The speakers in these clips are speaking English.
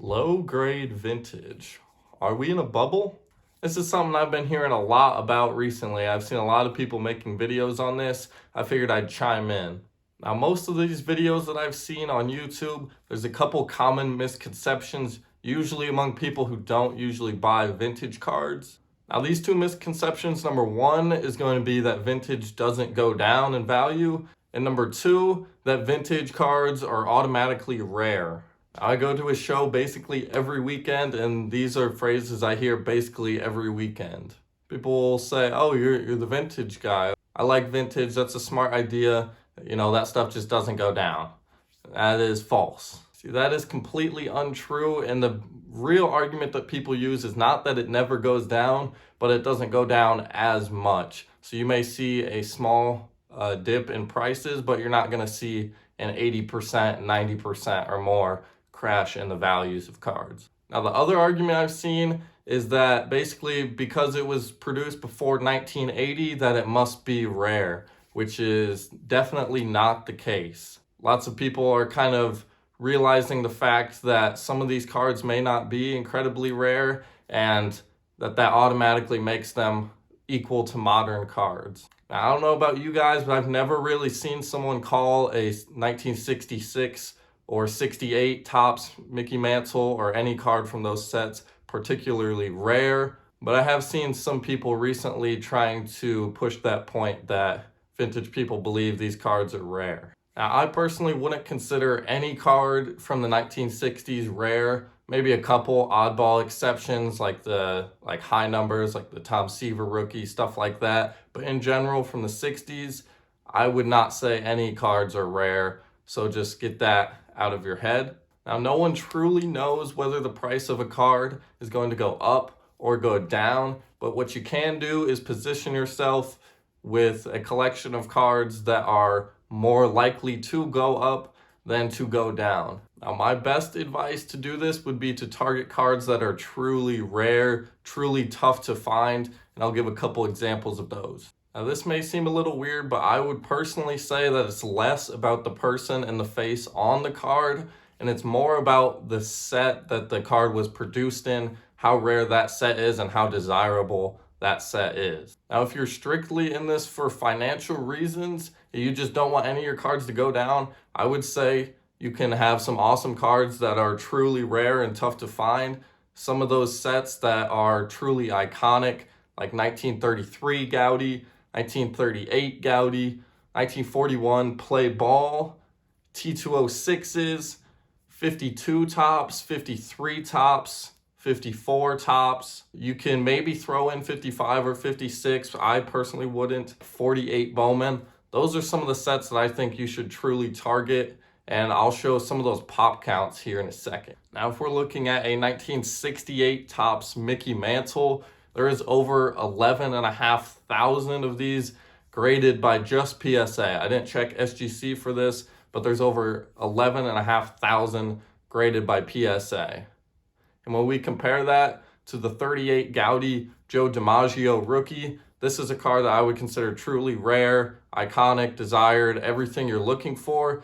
Low grade vintage. Are we in a bubble? This is something I've been hearing a lot about recently. I've seen a lot of people making videos on this. I figured I'd chime in. Now, most of these videos that I've seen on YouTube, there's a couple common misconceptions, usually among people who don't usually buy vintage cards. Now, these two misconceptions, number one is going to be that vintage doesn't go down in value, and number two, that vintage cards are automatically rare. I go to a show basically every weekend, and these are phrases I hear basically every weekend. People will say, oh, you're the vintage guy. I like vintage, that's a smart idea. You know, that stuff just doesn't go down. That is false. See, that is completely untrue, and the real argument that people use is not that it never goes down, but it doesn't go down as much. So you may see a small dip in prices, but you're not going to see an 80%, 90% or more crash in the values of cards. Now, the other argument I've seen is that basically because it was produced before 1980 that it must be rare, which is definitely not the case. Lots of people are kind of realizing the fact that some of these cards may not be incredibly rare and that automatically makes them equal to modern cards. Now, I don't know about you guys, but I've never really seen someone call a 1966 or 68 Topps Mickey Mantle or any card from those sets particularly rare, but I have seen some people recently trying to push that point that vintage people believe these cards are rare. Now, I personally wouldn't consider any card from the 1960s rare. Maybe a couple oddball exceptions like high numbers like the Tom Seaver rookie, stuff like that. But in general, from the 60s, I would not say any cards are rare. So just get that out of your head. Now, no one truly knows whether the price of a card is going to go up or go down, but what you can do is position yourself with a collection of cards that are more likely to go up than to go down. Now, my best advice to do this would be to target cards that are truly rare, truly tough to find, and I'll give a couple examples of those. Now, this may seem a little weird, but I would personally say that it's less about the person and the face on the card, and it's more about the set that the card was produced in, how rare that set is, and how desirable that set is. Now, if you're strictly in this for financial reasons, you just don't want any of your cards to go down, I would say you can have some awesome cards that are truly rare and tough to find. Some of those sets that are truly iconic, like 1933 Gaudi, 1938 Gaudi, 1941 Play Ball, T206s, 52 Topps, 53 Topps, 54 Topps. You can maybe throw in 55 or 56. I personally wouldn't. 48 Bowman. Those are some of the sets that I think you should truly target, and I'll show some of those pop counts here in a second. Now, if we're looking at a 1968 Topps Mickey Mantle, there is over 11,500 of these graded by just PSA. I didn't check SGC for this, but there's over 11,500 graded by PSA. And when we compare that to the 38 Gaudi Joe DiMaggio rookie, this is a card that I would consider truly rare, iconic, desired, everything you're looking for.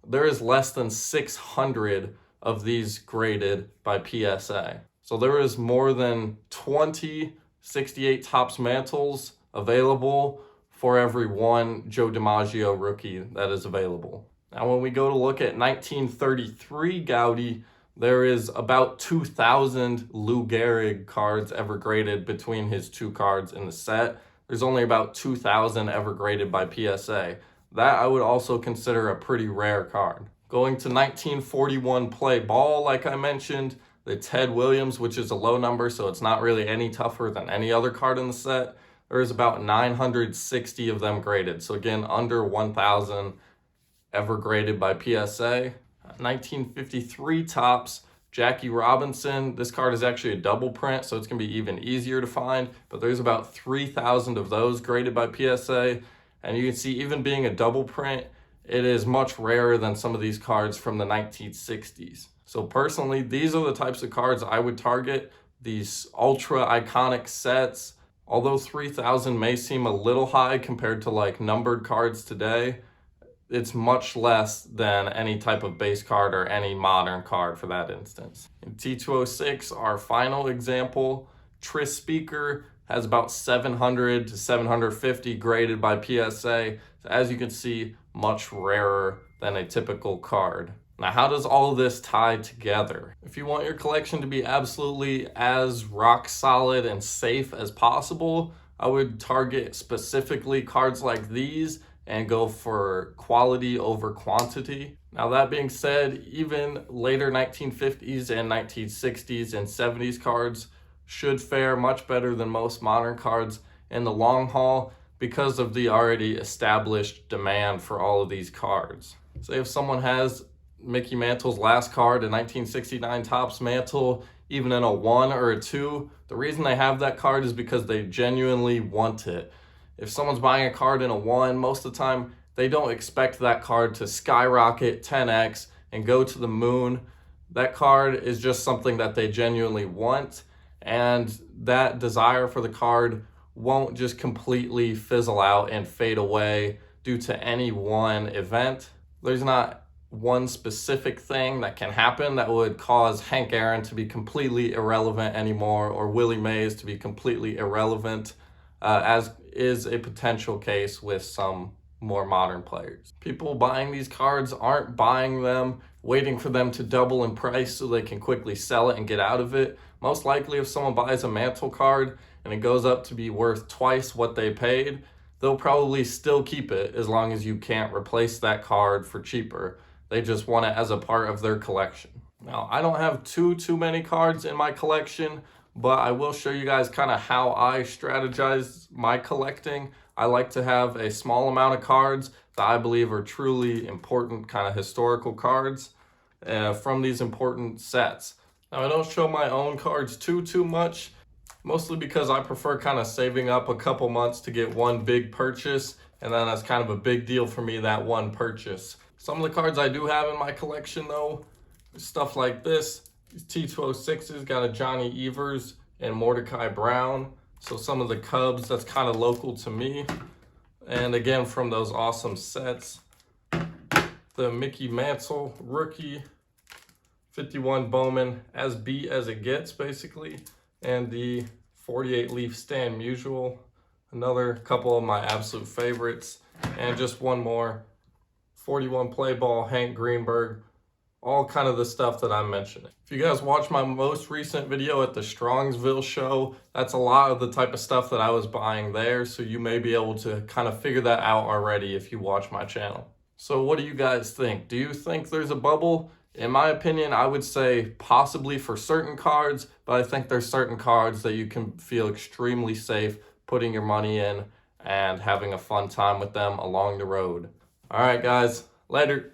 There is less than 600 of these graded by PSA. So there is more than 20 68 Topps Mantles available for every one Joe DiMaggio rookie that is available. Now, when we go to look at 1933 Gaudi, there is about 2,000 Lou Gehrig cards ever graded between his two cards in the set. There's only about 2,000 ever graded by PSA. That I would also consider a pretty rare card. Going to 1941 Play Ball, like I mentioned, the Ted Williams, which is a low number, so it's not really any tougher than any other card in the set. There's about 960 of them graded. So again, under 1,000 ever graded by PSA. 1953 Topps Jackie Robinson. This card is actually a double print, so it's going to be even easier to find, but there's about 3,000 of those graded by PSA. And you can see, even being a double print, it is much rarer than some of these cards from the 1960s. So personally, these are the types of cards I would target, these ultra iconic sets. Although 3,000 may seem a little high compared to like numbered cards today, it's much less than any type of base card or any modern card for that instance. In T206, our final example, Tris Speaker has about 700 to 750 graded by PSA. So as you can see, much rarer than a typical card. Now, how does all of this tie together? If you want your collection to be absolutely as rock solid and safe as possible, I would target specifically cards like these and go for quality over quantity. Now, that being said, even later 1950s and 1960s and 70s cards should fare much better than most modern cards in the long haul because of the already established demand for all of these cards. Say if someone has Mickey Mantle's last card, a 1969 Topps Mantle, even in a 1 or a 2, the reason they have that card is because they genuinely want it. If someone's buying a card in a 1, most of the time they don't expect that card to skyrocket 10x and go to the moon. That card is just something that they genuinely want, and that desire for the card won't just completely fizzle out and fade away due to any one event. There's not one specific thing that can happen that would cause Hank Aaron to be completely irrelevant anymore, or Willie Mays to be completely irrelevant, as is a potential case with some more modern players. People buying these cards aren't buying them waiting for them to double in price so they can quickly sell it and get out of it. Most likely, if someone buys a Mantle card and it goes up to be worth twice what they paid, they'll probably still keep it as long as you can't replace that card for cheaper. They just want it as a part of their collection. Now, I don't have too many cards in my collection, but I will show you guys kind of how I strategize my collecting. I like to have a small amount of cards that I believe are truly important kind of historical cards from these important sets. Now, I don't show my own cards too much, mostly because I prefer kind of saving up a couple months to get one big purchase, and then that's kind of a big deal for me, that one purchase. Some of the cards I do have in my collection, though, stuff like this. These T206s got a Johnny Evers and Mordecai Brown. So some of the Cubs, that's kind of local to me. And again, from those awesome sets, the Mickey Mantle rookie, 51 Bowman, as beat as it gets, basically. And the 48 Leaf Stan Musial, another couple of my absolute favorites. And just one more, 41 Play Ball, Hank Greenberg, all kind of the stuff that I'm mentioning. If you guys watched my most recent video at the Strongsville show, that's a lot of the type of stuff that I was buying there, so you may be able to kind of figure that out already if you watch my channel. So what do you guys think? Do you think there's a bubble? In my opinion, I would say possibly for certain cards, but I think there's certain cards that you can feel extremely safe putting your money in and having a fun time with them along the road. All right, guys, later.